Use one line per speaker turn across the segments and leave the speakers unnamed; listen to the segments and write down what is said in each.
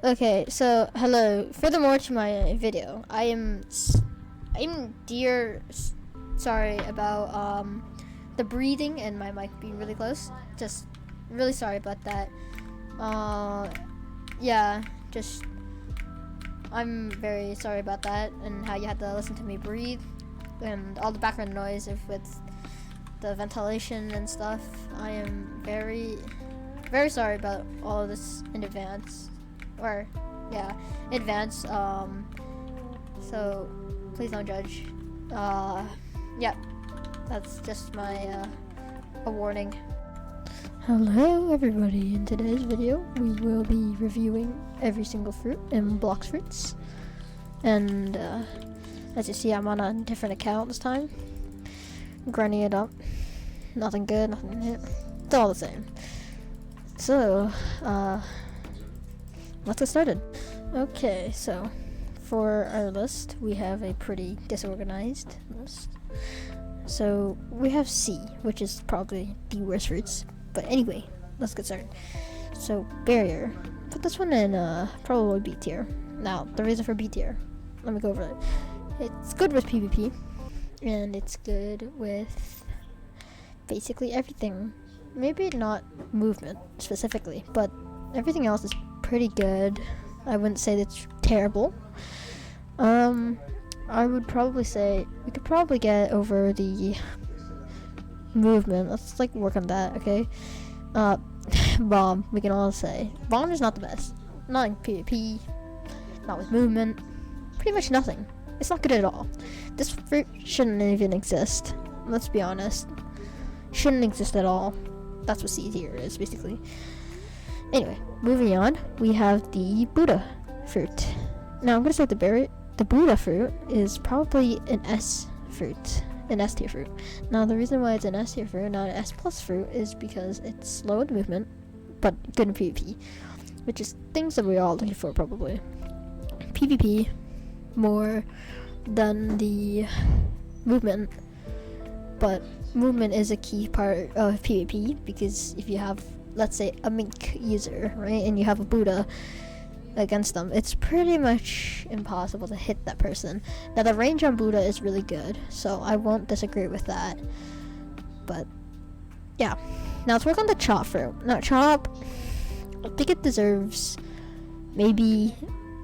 Okay, so hello. Furthermore to my video, I'm sorry about the breathing and my mic being really close. Just really sorry about that. Yeah, just I'm very sorry about that and how you had to listen to me breathe and all the background noise with the ventilation and stuff. I am very sorry about all of this in advance. So please don't judge. Yeah, that's just my a warning. Hello everybody, in today's video we will be reviewing every single fruit in BloxFruits, and as you see, I'm on a different account this time, grinding it up. Nothing good, nothing hit, it's all the same. So let's get started. Okay, so for our list, we have a pretty disorganized list. So we have C, which is probably the worst fruits. But anyway, let's get started. So barrier, put this one in probably B tier. Now, the reason for B tier, let me go over it. It's good with PvP, and it's good with basically everything. Maybe not movement specifically, but everything else is pretty good. I wouldn't say that's terrible. I would probably say we could probably get over the movement. Let's work on that, okay? Bomb, we can all say. Bomb is not the best. Not in PvP, not with movement, pretty much nothing. It's not good at all. This fruit shouldn't even exist. Let's be honest. Shouldn't exist at all. That's what C tier is, basically. Anyway, moving on, we have the Buddha fruit. Now I'm gonna say the Buddha fruit is probably an S fruit, an S tier fruit. Now the reason why it's an S tier fruit, not an S plus fruit, is because it's slow in movement, but good in PvP, which is things that we're all looking for probably. PvP more than the movement, but movement is a key part of PvP, because if you have, let's say, a mink user, right, and you have a Buddha against them, it's pretty much impossible to hit that person. Now the range on Buddha is really good, so I won't disagree with that. But yeah, now let's work on the chop fruit. Now chop, I think it deserves maybe,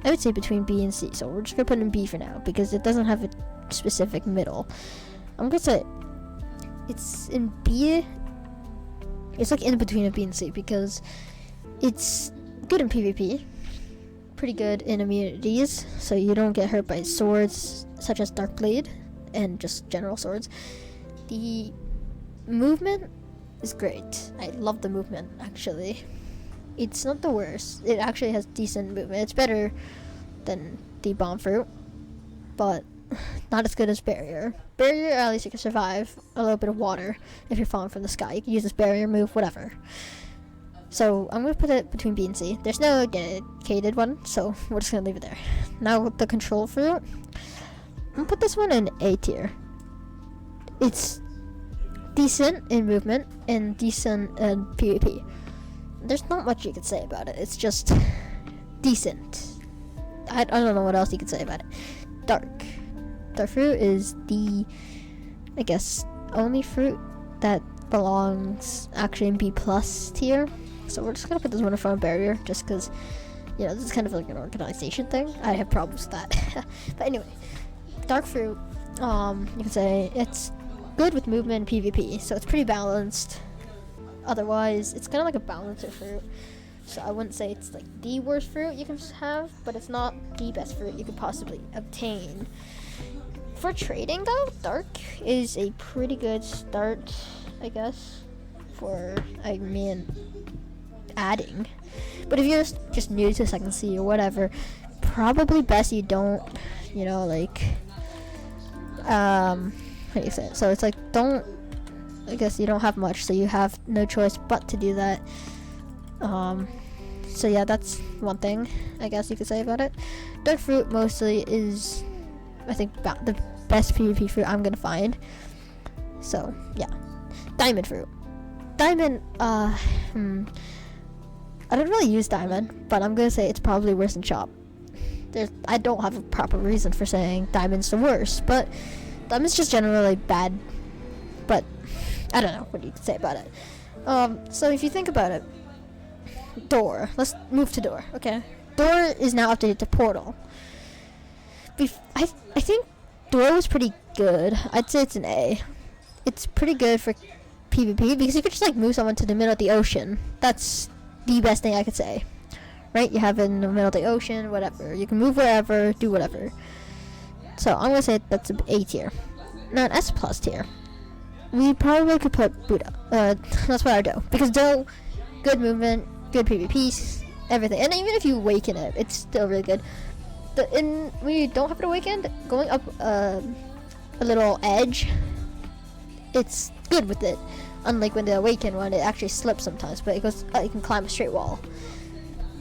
I would say between B and C, so we're just gonna put it in B for now because it doesn't have a specific middle. I'm gonna say it's in B. It's in between a B and C because it's good in PvP, pretty good in immunities, so you don't get hurt by swords such as Dark Blade and just general swords. The movement is great. I love the movement, actually. It's not the worst. It actually has decent movement. It's better than the bomb fruit, but not as good as barrier. Barrier, at least you can survive a little bit of water if you're falling from the sky. You can use this barrier move, whatever. So I'm gonna put it between B and C. There's no dedicated one, so we're just gonna leave it there. Now with the control fruit, I'm gonna put this one in A tier. It's decent in movement and decent in PvP. There's not much you could say about it. It's just decent. I don't know what else you could say about it. Dark fruit is the, I guess, only fruit that belongs actually in B plus tier. So we're just gonna put this one in front of barrier, just because, you know, this is kind of like an organization thing. I have problems with that. But anyway, dark fruit, you can say it's good with movement and PvP, so it's pretty balanced. Otherwise, it's kind of like a balancer fruit. So I wouldn't say it's like the worst fruit you can have, but it's not the best fruit you could possibly obtain. For trading though, dark is a pretty good start, I guess, for, adding. But if you're just new to second C or whatever, probably best you don't, how do you say it? So it's don't, I guess you don't have much, so you have no choice but to do that. So yeah, that's one thing I guess you could say about it. Dark fruit mostly is, I think, the best PvP fruit I'm gonna find. So yeah, diamond fruit. Diamond, I don't really use diamond, but I'm gonna say it's probably worse than chop. I don't have a proper reason for saying diamond's the worst, but diamond's just generally bad. But I don't know what you can say about it. So if you think about it, door. Let's move to door. Okay, door is now updated to portal. I think door was pretty good. I'd say it's an A. It's pretty good for PvP because you could just like move someone to the middle of the ocean. That's the best thing I could say. Right? You have it in the middle of the ocean, whatever. You can move wherever, do whatever. So I'm gonna say that's an A tier. Now an S plus tier. We probably could put Buddha. That's what I do. Because though, good movement, good PvP, everything. And even if you awaken it, it's still really good. When you don't have it awakened, going up a little edge, it's good with it. Unlike when the awakened one, it actually slips sometimes, but it goes, you can climb a straight wall.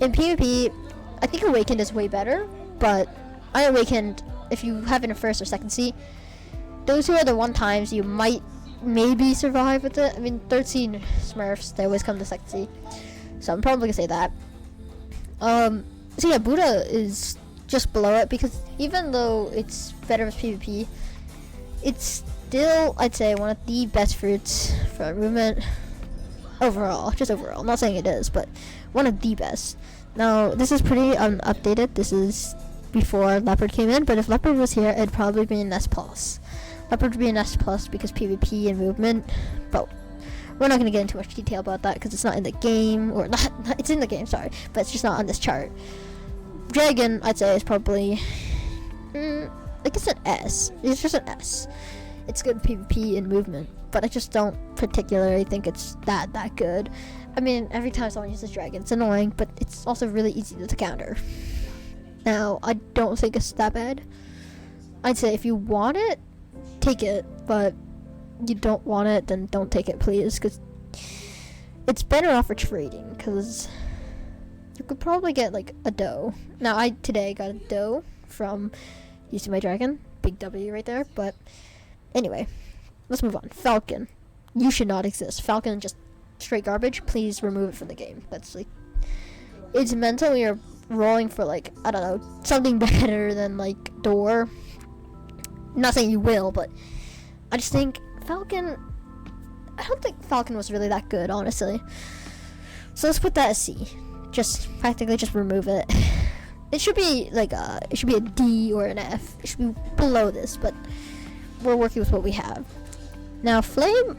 In PvP, I think awakened is way better, but unawakened, if you have it in first or second sea, those two are the one times you might maybe survive with it. I mean, third sea Smurfs, they always come to second sea, so I'm probably gonna say that. So yeah, Buddha is just below it because even though it's better with PvP, it's still, I'd say, one of the best fruits for movement overall. Just overall. I'm not saying it is, but one of the best. Now, this is pretty updated. This is before Leopard came in, but if Leopard was here, it'd probably be an S+. Leopard would be an S+ because PvP and movement, but we're not going to get into much detail about that because it's not in the game, or not, it's in the game, sorry, but it's just not on this chart. Dragon, I'd say, is probably, I guess an S. It's just an S. It's good PvP and movement, but I just don't particularly think it's that good. I mean, every time someone uses dragon, it's annoying, but it's also really easy to counter. Now, I don't think it's that bad. I'd say if you want it, take it, but you don't want it, then don't take it, please, because it's better off for trading, because you could probably get like a doe. Now, I today got a doe from using my dragon, big W right there, but anyway, let's move on. Falcon, you should not exist. Falcon just straight garbage. Please remove it from the game. That's like, it's mental. You're rolling for like, I don't know, something better than like door. I'm not saying you will, but I just think Falcon, I don't think Falcon was really that good, honestly. So let's put that as C. Just practically just remove it. It should be like it should be a D or an F. It should be below this, but we're working with what we have. Now Flame,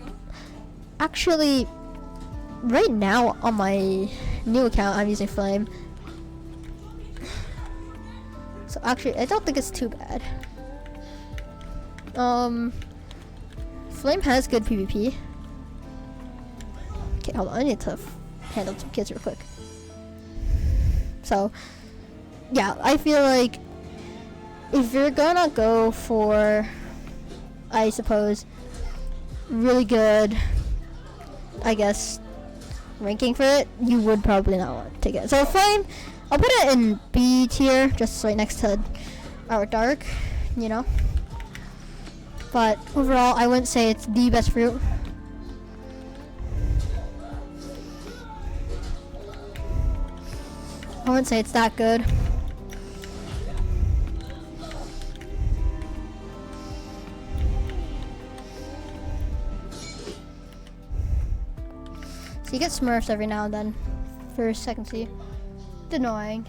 actually, right now on my new account, I'm using Flame. So actually, I don't think it's too bad. Flame has good PvP. Okay, hold on. I need to handle some kids real quick. So, yeah, I feel like if you're gonna go for, I suppose, really good, I guess, ranking for it, you would probably not want to take it. So Flame, I'll put it in B tier, just right next to our Dark, you know. But overall, I wouldn't say it's the best fruit. I wouldn't say it's that good. So you get Smurfs every now and then for second C. It's annoying.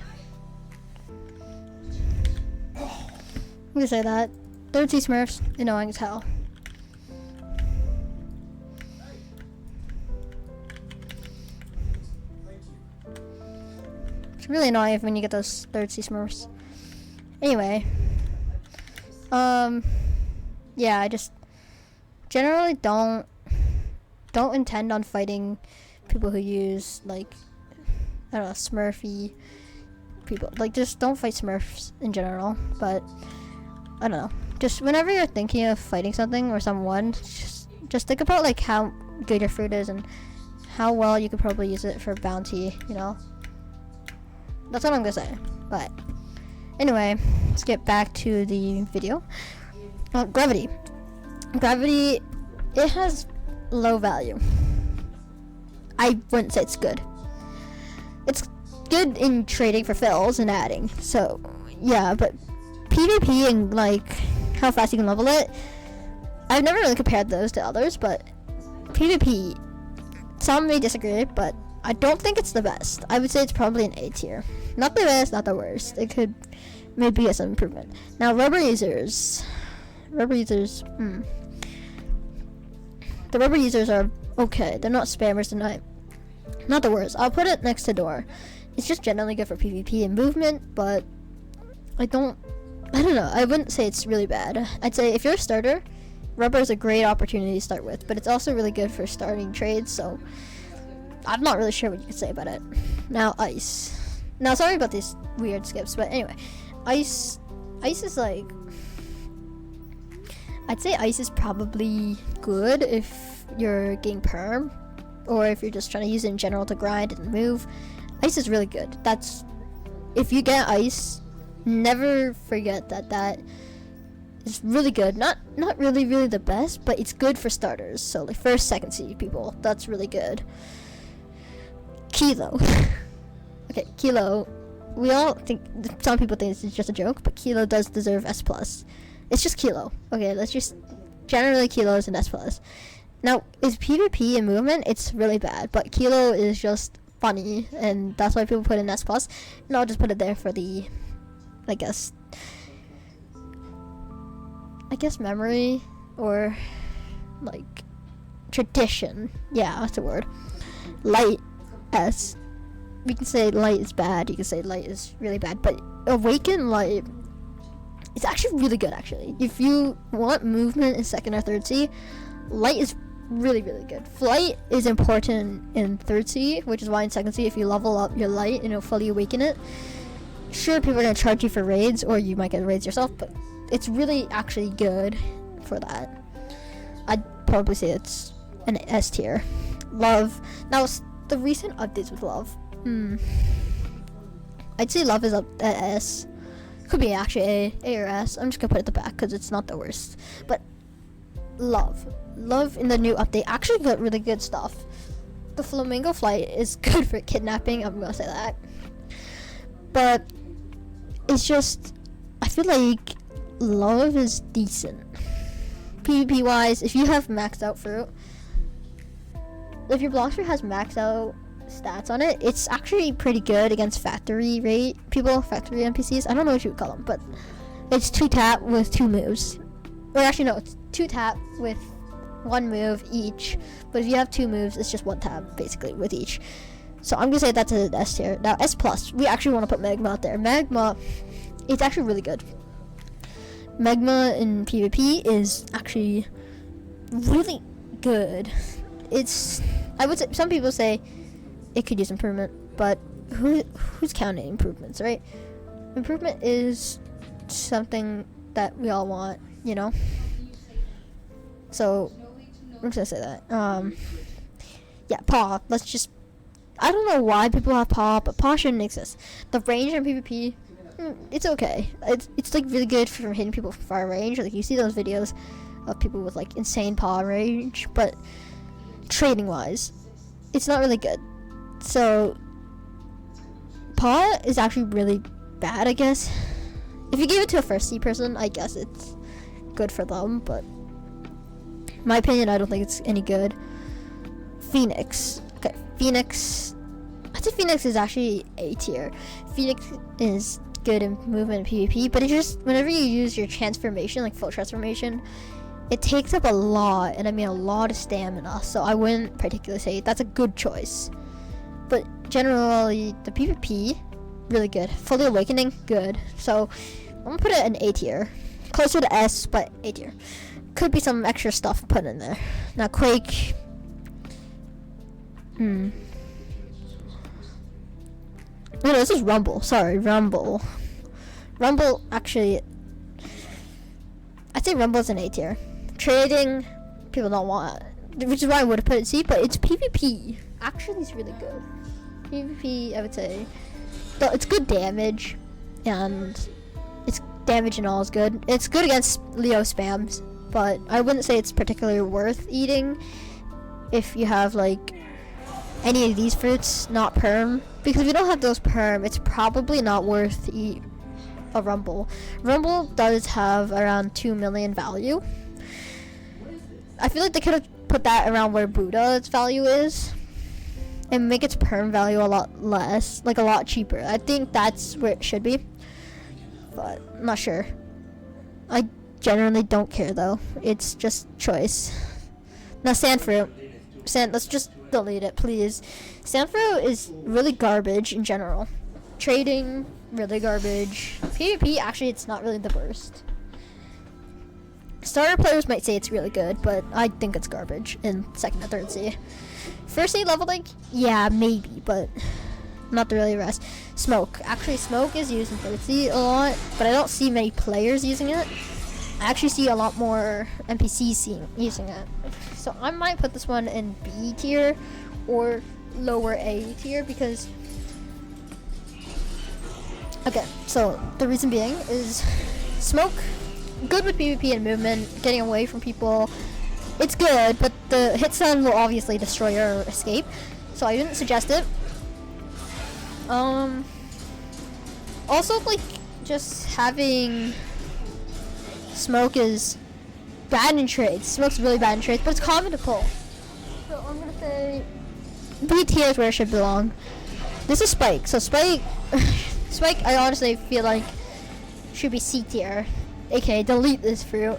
I'm gonna say that. Third C Smurfs, annoying as hell. It's really annoying when you get those third C Smurfs. Anyway, yeah, I just generally don't intend on fighting people who use, like, I don't know, Smurfy people. Like, just don't fight Smurfs in general, but I don't know. Just whenever you're thinking of fighting something or someone, just think about like how good your fruit is and how well you could probably use it for bounty, you know? That's what I'm gonna say. But anyway, let's get back to the video. Gravity. Gravity, it has low value. I wouldn't say it's good. It's good in trading for fills and adding. So yeah, but PvP and like how fast you can level it, I've never really compared those to others, but PvP, some may disagree, but I don't think it's the best. I would say it's probably an A tier. Not the best, not the worst. It could maybe get some improvement. Now, rubber users. The rubber users are okay. They're not spammers tonight. Not the worst. I'll put it next to door. It's just generally good for PvP and movement, but I don't know. I wouldn't say it's really bad. I'd say if you're a starter, rubber is a great opportunity to start with, but it's also really good for starting trades, so I'm not really sure what you could say about it. Now, ice. Now, sorry about these weird skips, but anyway, ice is like, I'd say ice is probably good if you're getting perm, or if you're just trying to use it in general to grind and move. Ice is really good. That's, if you get ice, never forget that is really good. Not really the best, but it's good for starters. So like first, second seed people, that's really good. Kilo. Okay, Kilo. We all think, some people think it's just a joke, but Kilo does deserve S+. It's just Kilo. Okay, let's just, generally Kilo is an S+. Now, is PvP and movement, it's really bad, but Kilo is just funny, and that's why people put in S+, and I'll just put it there for the, I guess memory, or like tradition. Yeah, that's a word. Light, S. We can say light is bad, you can say light is really bad, but awaken light, it's actually really good actually. If you want movement in second or third C, light is really good. Flight is important in third C, which is why in second C, if you level up your light and it'll fully awaken it, sure, people are going to charge you for raids, or you might get raids yourself, but it's really actually good for that. I'd probably say it's an S tier. Love. Now, the recent updates with love. I'd say love is up at S. Could be actually A or S. I'm just going to put it at the back because it's not the worst. But love in the new update actually got really good stuff. The flamingo flight is good for kidnapping. I'm going to say that. But it's just, I feel like love is decent. PvP wise, if you have maxed out fruit, if your BloxFruit has maxed out stats on it, it's actually pretty good against factory NPCs. I don't know what you would call them, but it's 2-tap with 2 moves. Or actually no, it's 2-tap with 1 move each. But if you have 2 moves, it's just 1-tap basically with each. So I'm gonna say that's an S tier. Now S+, we actually want to put Magma out there. Magma, it's actually really good. Magma in PvP is actually really good. It's, I would say, some people say it could use improvement, but who's counting improvements, right? Improvement is something that we all want, you know? So I'm just gonna say that. Yeah, paw. Let's just, I don't know why people have paw, but paw shouldn't exist. The range in PvP, it's okay. It's like really good for hitting people from far range. Like you see those videos of people with like insane paw range, but trading wise, it's not really good. So paw is actually really bad, I guess. If you gave it to a first C person, I guess it's good for them, but in my opinion, I don't think it's any good. Phoenix. Okay, Phoenix. I'd say Phoenix is actually A tier. Phoenix is good in movement and PvP, but it just, whenever you use your transformation, like full transformation, it takes up a lot, and I mean a lot of stamina, so I wouldn't particularly say that's a good choice. But generally, the PvP, really good. Fully Awakening, good. So I'm gonna put it in A tier. Closer to S, but A tier. Could be some extra stuff put in there. Now Quake. No, this is Rumble. Sorry, Rumble. Rumble, actually, I'd say Rumble's an A tier. Trading, people don't want it, which is why I would have put it C, but it's PvP. Actually, it's really good. PvP, I would say, though it's good damage, and it's damage and all is good. It's good against Leo spams, but I wouldn't say it's particularly worth eating if you have like any of these fruits, not perm. Because if you don't have those perm, it's probably not worth a Rumble. Rumble does have around 2 million value. I feel like they could have put that around where Buddha's value is and make its perm value a lot less, like a lot cheaper. I think that's where it should be, but I'm not sure. I generally don't care though. It's just choice. Now Sandfruit. Let's just delete it, please. Sandfruit is really garbage in general. Trading, really garbage. PvP, actually, it's not really the worst. Starter players might say it's really good, but I think it's garbage in 2nd and 3rd C. 1st C leveling, yeah, maybe, but not the really rest. Smoke. Actually, Smoke is used in 3rd C a lot, but I don't see many players using it. I actually see a lot more NPCs using it. So I might put this one in B tier or lower A tier because... Okay, so the reason being is Smoke, good with PvP and movement, getting away from people. It's good, but the hit stun will obviously destroy your escape, so I didn't suggest it. Also, like, just having Smoke is bad in trades. Smoke's really bad in trades, but it's common to pull. So I'm gonna say B tier is where it should belong. This is Spike, so Spike, I honestly feel like should be C tier, aka delete this fruit.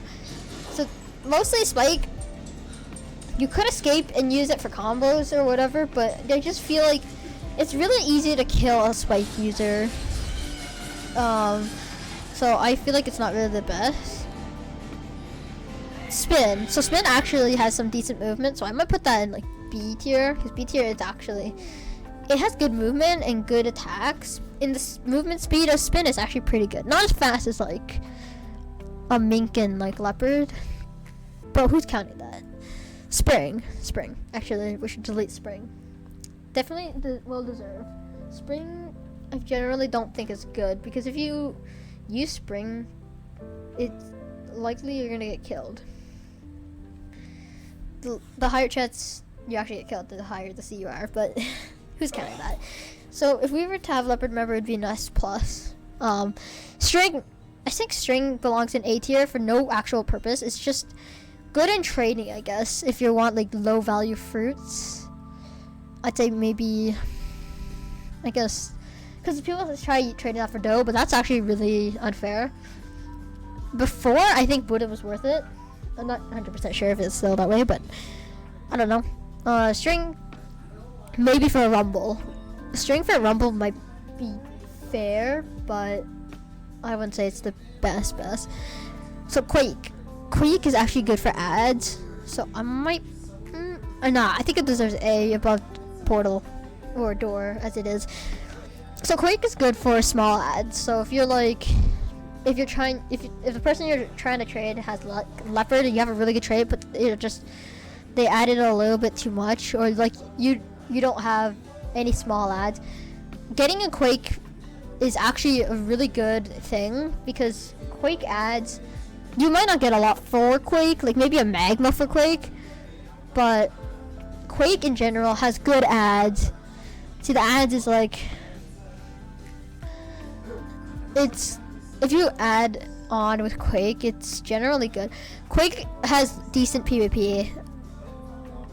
So mostly Spike, you could escape and use it for combos or whatever, but I just feel like it's really easy to kill a Spike user. So I feel like it's not really the best. Spin. So Spin actually has some decent movement, so I might put that in like B tier, because B tier is actually, it has good movement and good attacks. In the movement speed of Spin is actually pretty good. Not as fast as like a Mink and like Leopard, but who's counting that? Spring. Actually, we should delete Spring. Definitely well deserved. Spring, I generally don't think is good because if you use Spring, it's likely you're gonna get killed. The higher chance you actually get killed, the higher the C you are, but who's counting that? So if we were to have Leopard, remember, it'd be an S+. String, I think String belongs in A tier for no actual purpose. It's just good in trading, I guess, if you want like low value fruits. I'd say maybe, I guess, because people try trading that for dough, but that's actually really unfair. Before, I think Buddha was worth it. I'm not 100% sure if it's still that way, but I don't know. String, maybe for a Rumble. String for a Rumble might be fair, but I wouldn't say it's the best. So Quake is actually good for ads, so I might, or not. I think it deserves A above Portal or Door as it is. So Quake is good for small ads. So if you're like, if the person you're trying to trade has Leopard and you have a really good trade, but they added a little bit too much, or like you don't have any small ads, getting a Quake is actually a really good thing because Quake ads, you might not get a lot for Quake, like maybe a Magma for Quake, but Quake in general has good ads. See, the ads is like, it's, if you add on with Quake, it's generally good. Quake has decent PvP.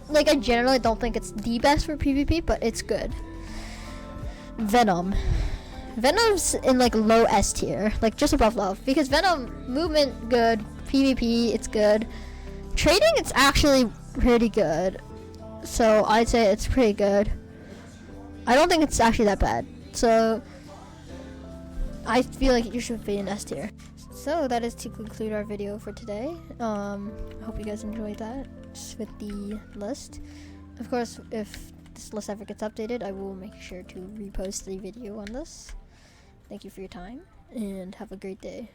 Like, I generally don't think it's the best for PvP, but it's good. Venom's in like low S tier, like just above low, because Venom movement good, PvP it's good, trading it's actually pretty good, so I'd say it's pretty good. I don't think it's actually that bad, so I feel like you should be in S tier. So that is to conclude our video for today. I hope you guys enjoyed that with the list. Of course, if this list ever gets updated, I will make sure to repost the video on this. Thank you for your time and have a great day.